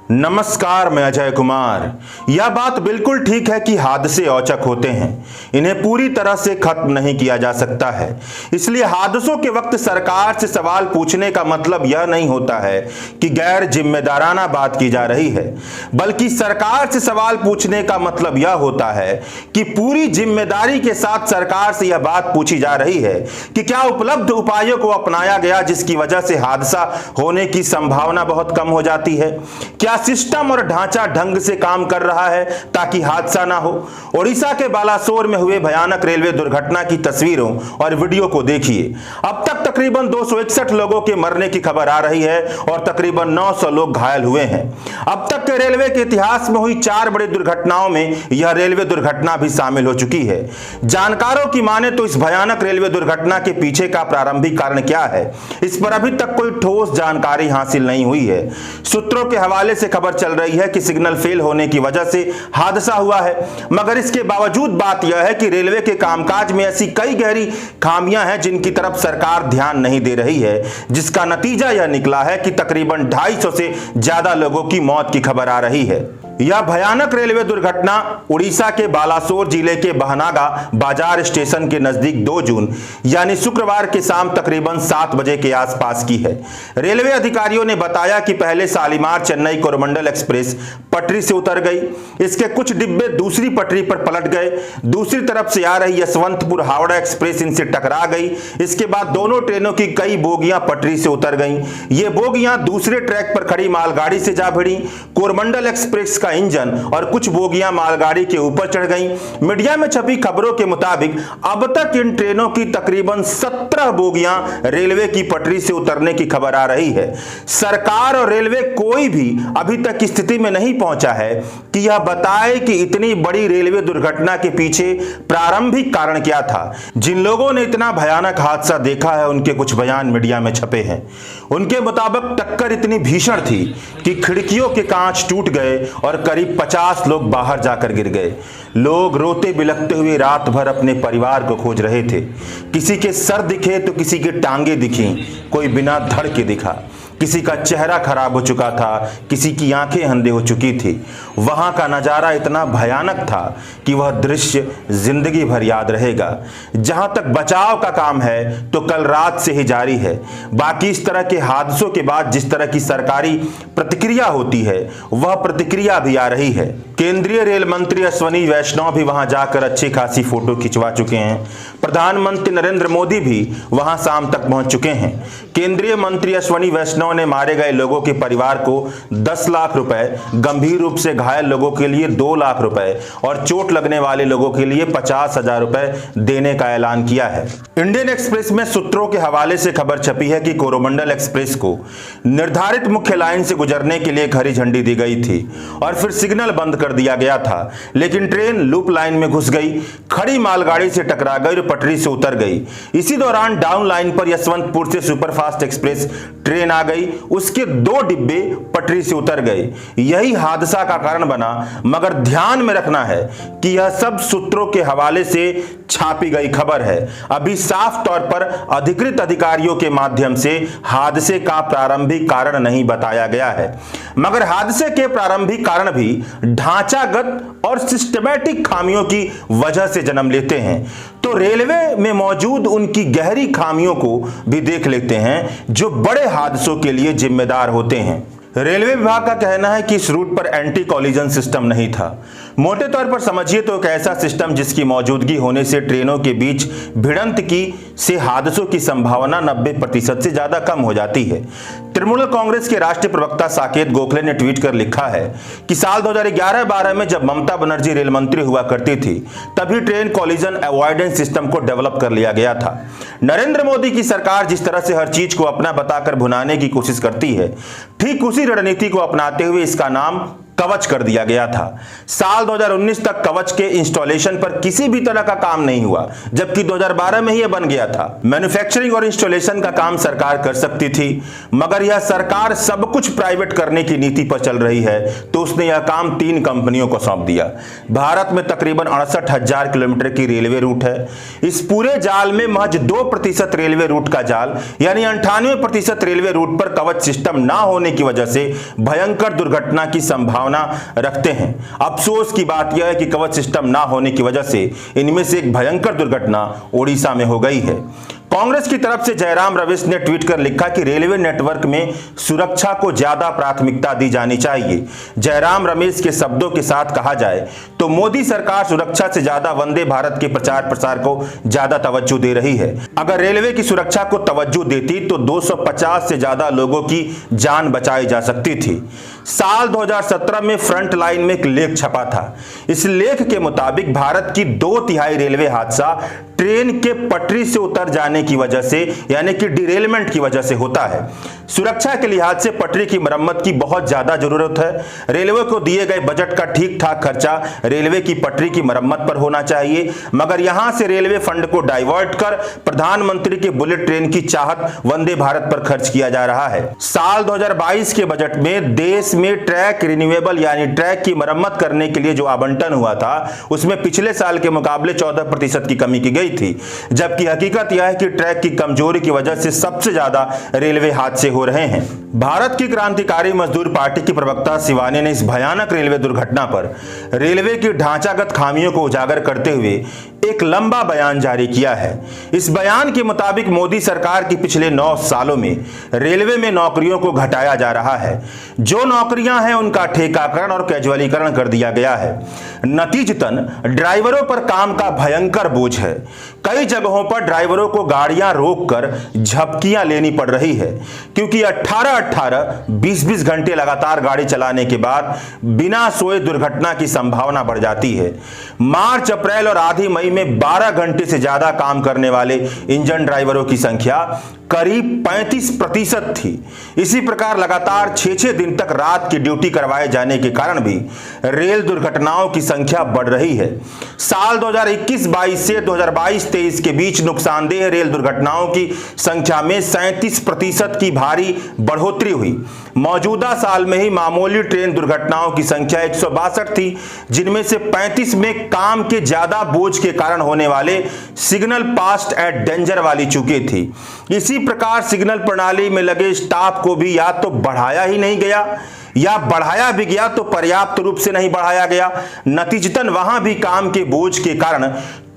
नमस्कार, मैं अजय कुमार। यह बात बिल्कुल ठीक है कि हादसे औचक होते हैं, इन्हें पूरी तरह से खत्म नहीं किया जा सकता है। इसलिए हादसों के वक्त सरकार से सवाल पूछने का मतलब यह नहीं होता है कि गैर जिम्मेदाराना बात की जा रही है, बल्कि सरकार से सवाल पूछने का मतलब यह होता है कि पूरी जिम्मेदारी के साथ सरकार से यह बात पूछी जा रही है कि क्या उपलब्ध उपायों को अपनाया गया जिसकी वजह से हादसा होने की संभावना बहुत कम हो जाती है। क्या सिस्टम और ढांचा ढंग से काम कर रहा है ताकि हादसा ना हो। ओडिशा के बालासोर में हुए भयानक रेलवे दुर्घटना की तस्वीरों और वीडियो को देखिए। अब तक तकरीबन 261 लोगों के मरने की खबर आ रही है और तकरीबन 900 लोग घायल हुए हैं। अब तक के रेलवे के इतिहास में हुई 4 बड़ी दुर्घटनाओं में यह रेलवे दुर्घटना भी शामिल हो चुकी है। जानकारों की माने तो इस भयानक रेलवे दुर्घटना के पीछे का प्रारंभिक कारण क्या है, इस पर अभी तक कोई ठोस जानकारी हासिल नहीं हुई है। सूत्रों के हवाले से खबर चल रही है कि सिग्नल फेल होने की वजह से हादसा हुआ है, मगर इसके बावजूद बात यह है कि रेलवे के कामकाज में ऐसी कई गहरी खामियां हैं जिनकी तरफ सरकार ध्यान नहीं दे रही है, जिसका नतीजा यह निकला है कि तकरीबन 250 से ज्यादा लोगों की मौत की खबर आ रही है। यह भयानक रेलवे दुर्घटना उड़ीसा के बालासोर जिले के बहनागा बाजार स्टेशन के नजदीक 2 जून यानी शुक्रवार के शाम तकरीबन 7 बजे के आसपास की है। रेलवे अधिकारियों ने बताया कि पहले शालीमार चेन्नई कोरोमंडल एक्सप्रेस पटरी से उतर गई। इसके कुछ डिब्बे दूसरी पटरी पर पलट गए। दूसरी तरफ से आ रही यशवंतपुर हावड़ा एक्सप्रेस इनसे टकरा गई। इसके बाद दोनों ट्रेनों की कई बोगियां पटरी से उतर गईं। ये बोगियां दूसरे ट्रैक पर खड़ी मालगाड़ी से जा भिड़ी। कोरोमंडल एक्सप्रेस का इंजन और कुछ बोगियां मालगाड़ी के ऊपर चढ़ गईं। मीडिया में छपी खबरों के मुताबिक अब तक इन ट्रेनों की तकरीबन 17 बोगियां रेलवे की पटरी से उतरने की खबर आ रही है। सरकार और रेलवे कोई भी अभी तक स्थिति में नहीं पहुंचा है कि यह बताए कि इतनी बड़ी रेलवे दुर्घटना के पीछे प्रारंभिक कारण क्या था। जिन लोगों ने इतना भयानक हादसा देखा है उनके कुछ बयान मीडिया में छपे हैं। उनके मुताबिक टक्कर इतनी भीषण थी कि खिड़कियों के कांच टूट गए और करीब 50 लोग बाहर जाकर गिर गए। लोग रोते बिलखते हुए रात भर अपने परिवार को खोज रहे थे। किसी के सर दिखे तो किसी की टांगे दिखी, कोई बिना धड़ के दिखा। किसी का चेहरा खराब हो चुका था, किसी की आंखें अंधे हो चुकी थी। वहां का नजारा इतना भयानक था कि वह दृश्य जिंदगी भर याद रहेगा। जहां तक बचाव का काम है तो कल रात से ही जारी है। बाकी इस तरह के हादसों के बाद जिस तरह की सरकारी प्रतिक्रिया होती है वह प्रतिक्रिया भी आ रही है। केंद्रीय रेल मंत्री अश्विनी वैष्णव भी वहां जाकर अच्छी खासी फोटो खिंचवा चुके हैं। प्रधानमंत्री नरेंद्र मोदी भी वहां शाम तक पहुंच चुके हैं। केंद्रीय मंत्री अश्विनी वैष्णव ने मारे गए लोगों के परिवार को 10 लाख रुपए, गंभीर रूप से घायल लोगों के लिए 2 लाख रुपए और चोट लगने वाले लोगों के लिए 50,000 रुपए देने का ऐलान किया है। इंडियन एक्सप्रेस में सूत्रों के हवाले से खबर छपी है कि कोरोमंडल एक्सप्रेस को निर्धारित मुख्य लाइन से गुजरने के लिए हरी झंडी दी गई थी और फिर सिग्नल बंद कर दिया गया था, लेकिन ट्रेन लूप लाइन में घुस गई, खड़ी मालगाड़ी से टकरा गई और पटरी से उतर गई। इसी दौरान डाउन लाइन पर यशवंतपुर से सुपरफास्ट एक्सप्रेस ट्रेन आ गई, उसके 2 डिब्बे पटरी से उतर गए। यही हादसा का कारण बना, मगर ध्यान में रखना है कि यह सब सूत्रों के हवाले से छापी गई खबर है। अभी साफ तौर पर अधिकृत अधिकारियों के माध्यम से हादसे का प्रारंभिक कारण नहीं बताया गया है, मगर हादसे के प्रारंभिक कारण भी ढांचागत और सिस्टमैटिक खामियों की वजह से जन्म लेते हैं। तो रेलवे में मौजूद उनकी गहरी खामियों को भी देख लेते हैं जो बड़े हादसों के लिए जिम्मेदार होते हैं। रेलवे विभाग का कहना है कि इस रूट पर एंटी कॉलिजन सिस्टम नहीं था। मोटे तौर पर समझिए तो एक ऐसा सिस्टम जिसकी मौजूदगी होने से ट्रेनों के बीच भिड़ंत की से हादसों की संभावना 90% से ज्यादा कम हो जाती है। तृणमूल कांग्रेस के राष्ट्रीय प्रवक्ता साकेत गोखले ने ट्वीट कर लिखा है कि साल 2011-12 में जब ममता बनर्जी रेल मंत्री हुआ करती थी तभी ट्रेन कॉलिजन अवॉइडेंस सिस्टम को डेवलप कर लिया गया था। नरेंद्र मोदी की सरकार जिस तरह से हर चीज को अपना बताकर भुनाने की कोशिश करती है, ठीक उसी रणनीति को अपनाते हुए इसका नाम कवच कर दिया गया था। साल 2019 तक कवच के इंस्टॉलेशन पर किसी भी तरह का काम नहीं हुआ, जबकि 2012 में ही यह बन गया था। मैन्युफैक्चरिंग और इंस्टॉलेशन का काम सरकार कर सकती थी, मगर यह सरकार सब कुछ प्राइवेट करने की नीति पर चल रही है, तो उसने यह काम 3 कंपनियों को सौंप दिया। भारत में तकरीबन 68,000 किलोमीटर की रेलवे रूट है। इस पूरे जाल में महज 2% रेलवे रूट का जाल यानी 98% रेलवे रूट पर कवच सिस्टम ना होने की वजह से भयंकर दुर्घटना की संभावना रखते हैं। अफसोस की बात यह है कि कवच सिस्टम ना होने की वजह से इनमें से एक भयंकर दुर्घटना ओडिशा में हो गई है। कांग्रेस की तरफ से जयराम रमेश ने ट्वीट कर लिखा कि रेलवे नेटवर्क में सुरक्षा को ज्यादा प्राथमिकता दी जानी चाहिए। जयराम रमेश के शब्दों के साथ कहा जाए तो मोदी सरकार सुरक्षा से ज्यादा वंदे भारत के प्रचार प्रसार को ज्यादा तवज्जो दे रही है। अगर रेलवे की सुरक्षा को तवज्जो देती तो 250 से ज्यादा लोगों की जान बचाई जा सकती थी। साल 2017 में फ्रंट लाइन में एक लेख छपा था। इस लेख के मुताबिक भारत की 2/3 रेलवे हादसा ट्रेन के पटरी से उतर जाने की वजह से यानी कि डिरेलमेंट की वजह से होता है। सुरक्षा के लिहाज से पटरी की मरम्मत की बहुत ज्यादा जरूरत है। रेलवे को दिए गए बजट का ठीक ठाक खर्चा रेलवे की पटरी की मरम्मत पर होना चाहिए, मगर यहां से रेलवे फंड को डाइवर्ट कर प्रधानमंत्री के बुलेट ट्रेन की चाहत वंदे भारत पर खर्च किया जा रहा है। साल 2022 के बजट में देश में ट्रैक रिन्यूएबल यानी ट्रैक की मरम्मत करने के लिए जो आवंटन हुआ था उसमें पिछले साल के मुकाबले 14% की कमी की गई थी, जबकि हकीकत यह है कि ट्रैक की कमजोरी की वजह से सबसे ज्यादा रेलवे हादसे हो रहे हैं। भारत की क्रांतिकारी मजदूर पार्टी की प्रवक्ता शिवानी ने इस भयानक रेलवे दुर्घटना पर रेलवे की ढांचागत खामियों को उजागर करते हुए एक लंबा बयान जारी किया है। इस बयान के मुताबिक मोदी सरकार की पिछले 9 सालों में रेलवे में नौकरियों को घटाया जा रहा है। जो नौकरियां हैं उनका ठेकाकरण और कैजुअलीकरण कर दिया गया है। नतीजतन ड्राइवरों पर काम का भयंकर बोझ है। कई जगहों पर ड्राइवरों को गाड़ियां रोककर झपकियां लेनी पड़ रही है, क्योंकि 18-18, 20-20 घंटे लगातार गाड़ी चलाने के बाद बिना सोए दुर्घटना की संभावना बढ़ जाती है। मार्च, अप्रैल और आधी मई में 12 घंटे से ज्यादा काम करने वाले इंजन ड्राइवरों की संख्या करीब 35% थी। इसी प्रकार लगातार 6-6 दिन तक रात की ड्यूटी करवाए जाने के कारण भी रेल दुर्घटनाओं की संख्या बढ़ रही है। साल 2021-22 से 2022-23 के बीच नुकसानदेह रेल दुर्घटनाओं की संख्या में 37% की भारी बढ़ोतरी हुई। मौजूदा साल में ही मामूली ट्रेन दुर्घटनाओं की संख्या 162 थी, जिनमें से 35 में काम के ज्यादा बोझ के कारण होने वाले सिग्नल पास्ट एट डेंजर वाली चूकें थी। इसी प्रकार सिग्नल प्रणाली में लगे स्टाफ को भी या तो बढ़ाया ही नहीं गया या बढ़ाया भी गया तो पर्याप्त रूप से नहीं बढ़ाया गया। नतीजतन वहां भी काम के बोझ के कारण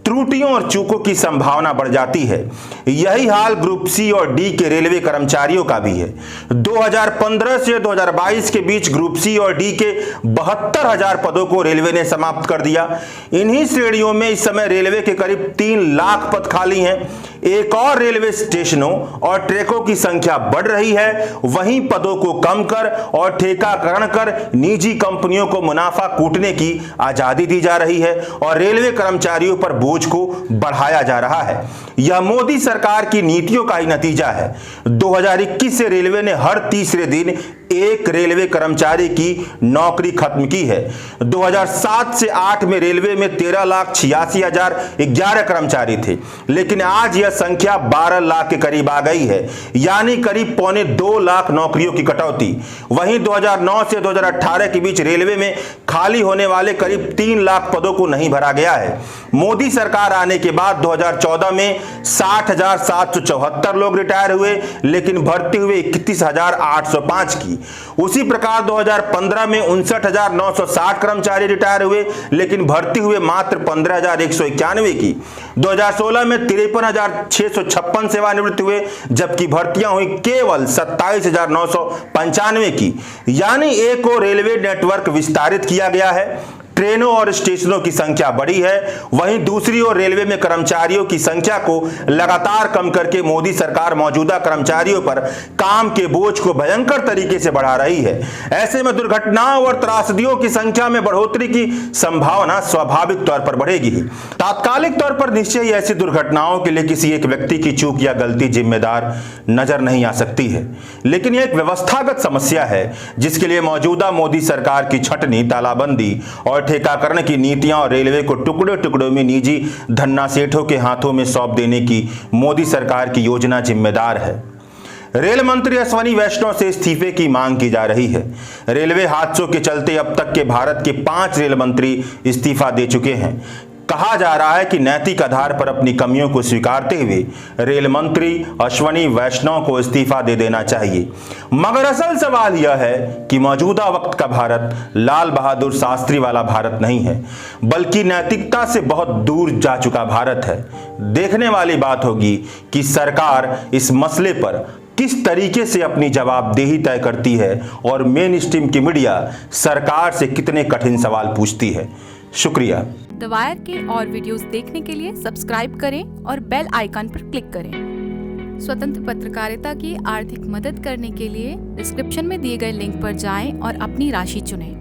त्रुटियों और चूकों की संभावना बढ़ जाती है। यही हाल ग्रुप सी और डी के रेलवे कर्मचारियों का भी है। 2015 से 2022 के बीच ग्रुप सी और डी के 72,000 पदों को रेलवे ने समाप्त कर दिया। इन्हीं श्रेणियों में इस समय रेलवे के करीब 3 लाख पद खाली हैं। एक और रेलवे स्टेशनों और ट्रैकों की संख्या बढ़ रही है, वहीं पदों को कम कर और ठेकाकरण कर निजी कंपनियों को मुनाफा कूटने की आजादी दी जा रही है और रेलवे कर्मचारियों पर बोझ को बढ़ाया जा रहा है। यह मोदी सरकार की नीतियों का ही नतीजा है। 2021 से रेलवे ने हर तीसरे दिन एक रेलवे कर्मचारी की नौकरी खत्म की है। 2007 से 8 में रेलवे में 13,86,011 कर्मचारी थे, लेकिन आज यह संख्या 12 लाख के करीब आ गई है, यानी करीब 1.25 लाख नौकरियों की कटौती। वहीं 2009 से 2018 के बीच रेलवे में खाली होने वाले करीब 3 लाख पदों को नहीं भरा गया है। मोदी सरकार आने के बाद 2014 में 60,774 लोग रिटायर हुए, लेकिन भर्ती हुए 31,805 की। उसी प्रकार 2015 में 59,960 कर्मचारी रिटायर हुए, लेकिन भर्ती हुए मात्र 15,191 की। 2016 में 53,656 सेवानिवृत्त हुए, जबकि भर्तियां हुई केवल 27,995 की। यानी एक और रेलवे नेटवर्क विस्तारित किया गया है, ट्रेनों और स्टेशनों की संख्या बढ़ी है, वहीं दूसरी ओर रेलवे में कर्मचारियों की संख्या को लगातार कम करके मोदी सरकार मौजूदा कर्मचारियों पर काम के बोझ को भयंकर तरीके से बढ़ा रही है। ऐसे में दुर्घटनाओं और त्रासदियों की संख्या में बढ़ोतरी की संभावना स्वाभाविक तौर पर बढ़ेगी। तात्कालिक तौर पर निश्चय ही ऐसी दुर्घटनाओं के लिए किसी एक व्यक्ति की चूक या गलती जिम्मेदार नजर नहीं आ सकती है, लेकिन यह एक व्यवस्थागत समस्या है जिसके लिए मौजूदा मोदी सरकार की छटनी, तालाबंदी और ठेकाकरण की नीतियां और रेलवे को टुकड़े टुकड़ों में निजी धन्ना सेठों के हाथों में सौंप देने की मोदी सरकार की योजना जिम्मेदार है। रेल मंत्री अश्विनी वैष्णव से इस्तीफे की मांग की जा रही है। रेलवे हादसों के चलते अब तक के भारत के 5 रेल मंत्री इस्तीफा दे चुके हैं। कहा जा रहा है कि नैतिक आधार पर अपनी कमियों को स्वीकारते हुए रेल मंत्री अश्विनी वैष्णव को इस्तीफा दे देना चाहिए। मगर असल सवाल यह है कि मौजूदा वक्त का भारत लाल बहादुर शास्त्री वाला भारत नहीं है, बल्कि नैतिकता से बहुत दूर जा चुका भारत है। देखने वाली बात होगी कि सरकार इस मसले पर किस तरीके से अपनी जवाबदेही तय करती है और मेन स्ट्रीम की मीडिया सरकार से कितने कठिन सवाल पूछती है। शुक्रिया। द वायर के और वीडियोस देखने के लिए सब्सक्राइब करें और बेल आइकन पर क्लिक करें। स्वतंत्र पत्रकारिता की आर्थिक मदद करने के लिए डिस्क्रिप्शन में दिए गए लिंक पर जाएं और अपनी राशि चुनें।